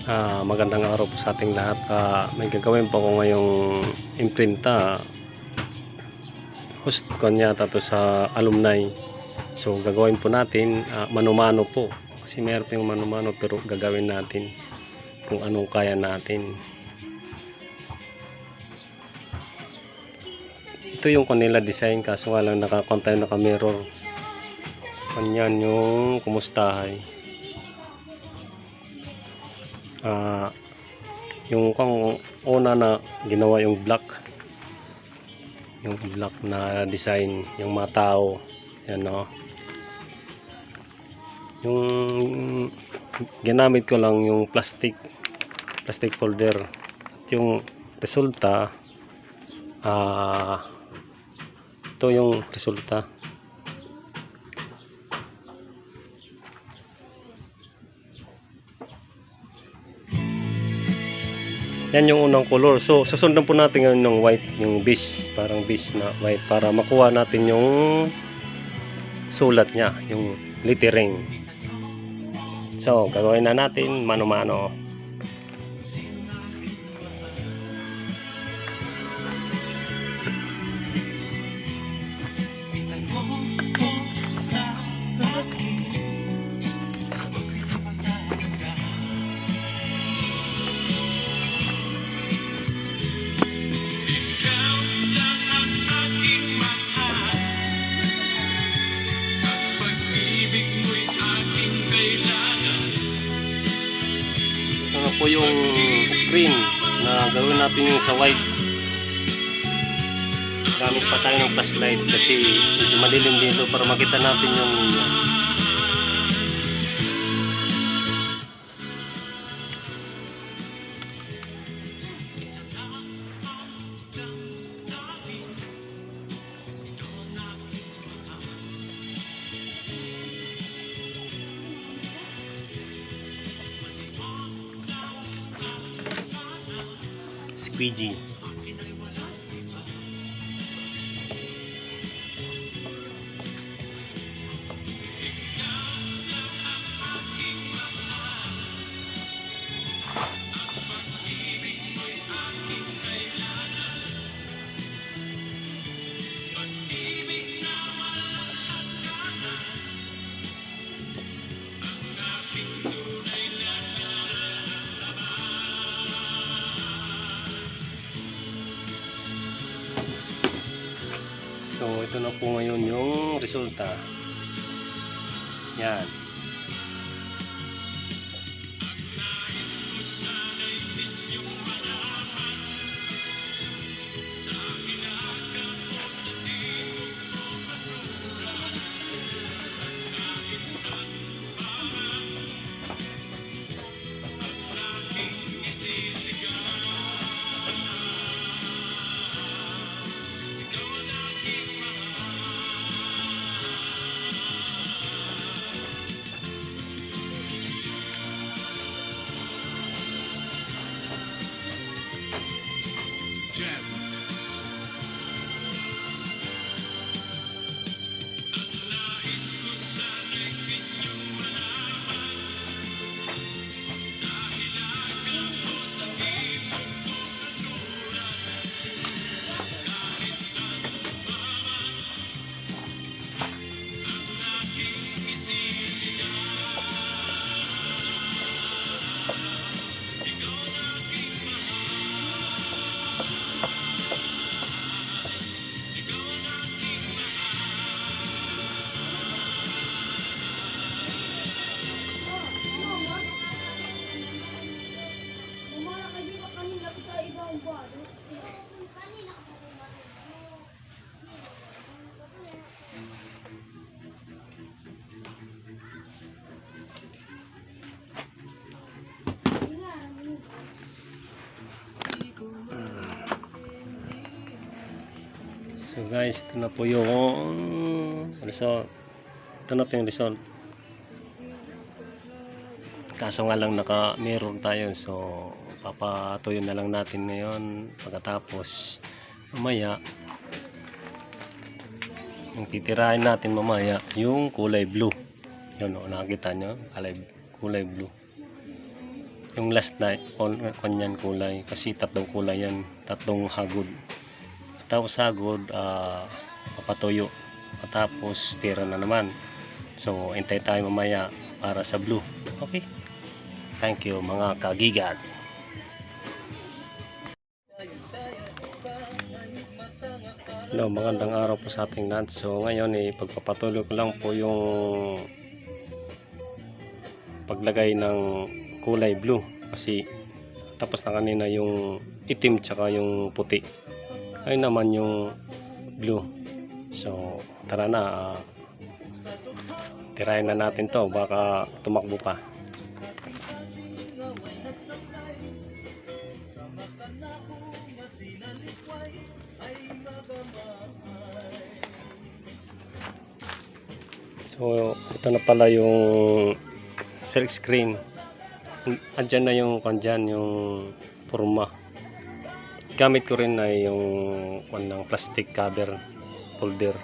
Magandang araw po sa ating lahat. May gagawin po ako ngayong imprinta. Host ko niya tato sa alumni. So gagawin po natin mano-mano po. Kasi mayroon yung mano-mano pero gagawin natin kung anong kaya natin. Ito yung kanila design kaso nga lang naka-mirror. Kanyan yung kumustahay. Yung kung una na ginawa yung black na design, yung mga tao yan o. Yung ginamit ko lang yung plastic folder at yung resulta ito yung resulta. Yan yung unang color. So susundan po natin ngayon ng white, yung base, parang base na white para makuha natin yung sulat niya, yung lettering. So gagawin na natin mano-mano. Po yung screen na gawin natin yung sa white. Gamit pa tayo ng flashlight kasi medyo madilim dito para makita natin yung squeegee. So ito na po ngayon yung resulta. Yan. So guys, ito na po yung result. Ito na po yung result. Kaso nga lang naka-mirror tayo. So papatuyo na lang natin ngayon. Pagkatapos mamaya yung titirahin natin mamaya yung kulay blue. Yun o, nakikita nyo, kulay blue. yung last na kanyan kulay, kasi tatlong kulay yan, tatlong hagod. Tapos hagod, papatuyo, tapos tira na naman. So hintay tayo mamaya para sa blue. Okay, thank you mga kagigan. Hello, magandang araw po sa ating lahat. So ngayon pagpapatuloy ko lang po yung paglagay ng kulay blue, kasi tapos na kanina yung itim tsaka yung puti, ay naman yung blue. So tara na, tirahin na natin to, baka tumakbo pa. So ito na pala yung silk screen. Andyan na yung kandyan, yung forma. Gamit ko rin ay yung ng plastic cover folder.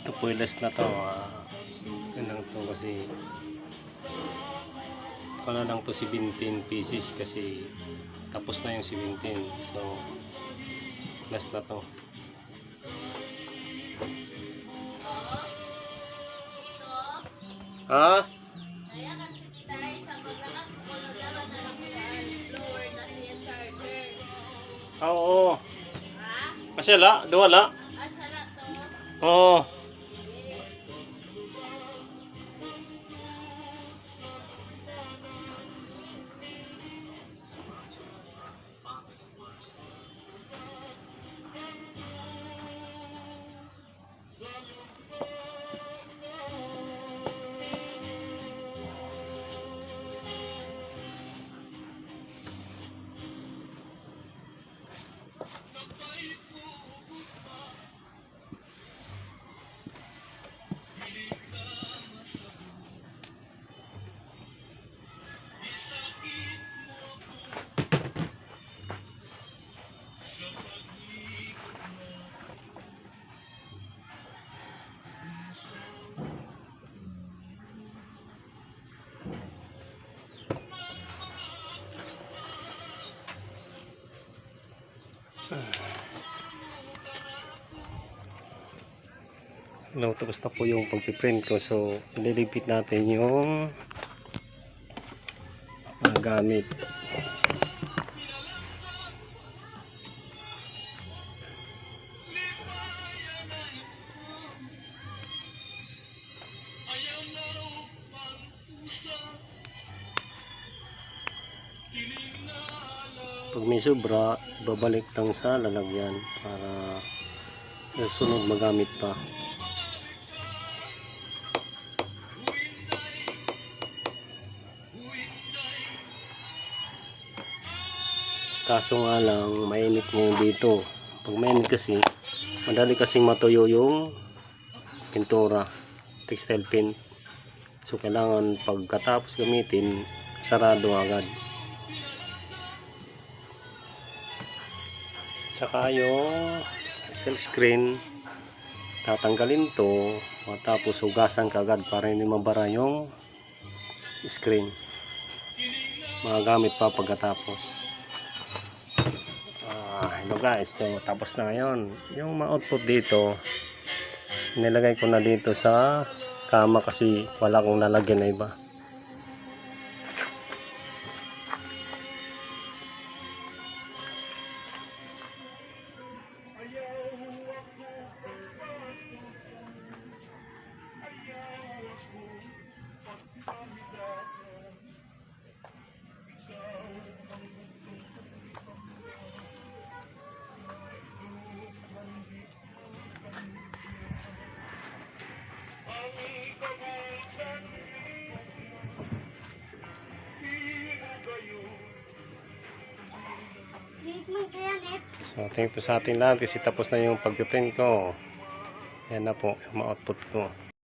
Ito po yung last na to. ito kasi ito na lang to 17 pieces kasi tapos na yung 17, so last na to. Ha? Oo. Masyala, duwala. Oo. No, tapos na po yung pag-print ko, so ililipit natin yung mga gamit. Pag may sobra, babalik lang sa lalagyan para sunod magamit pa. Kaso nga lang, mainit ngayon dito. Pag mainit kasi, madali kasing matuyo yung pintura, textile paint. So kailangan pagkatapos gamitin, sarado agad. Tsaka yung silk screen, tatanggalin to, tapos hugasan kagad para hindi mabara yung screen. Magagamit pa pagkatapos. Hello guys, so tapos na ngayon. Yung ma-output dito, nilagay ko na dito sa kama kasi wala akong lalagyan na iba. So thank you sa ating lahat kasi tapos na yung pag-print ko. Yan na po, ma-output ko.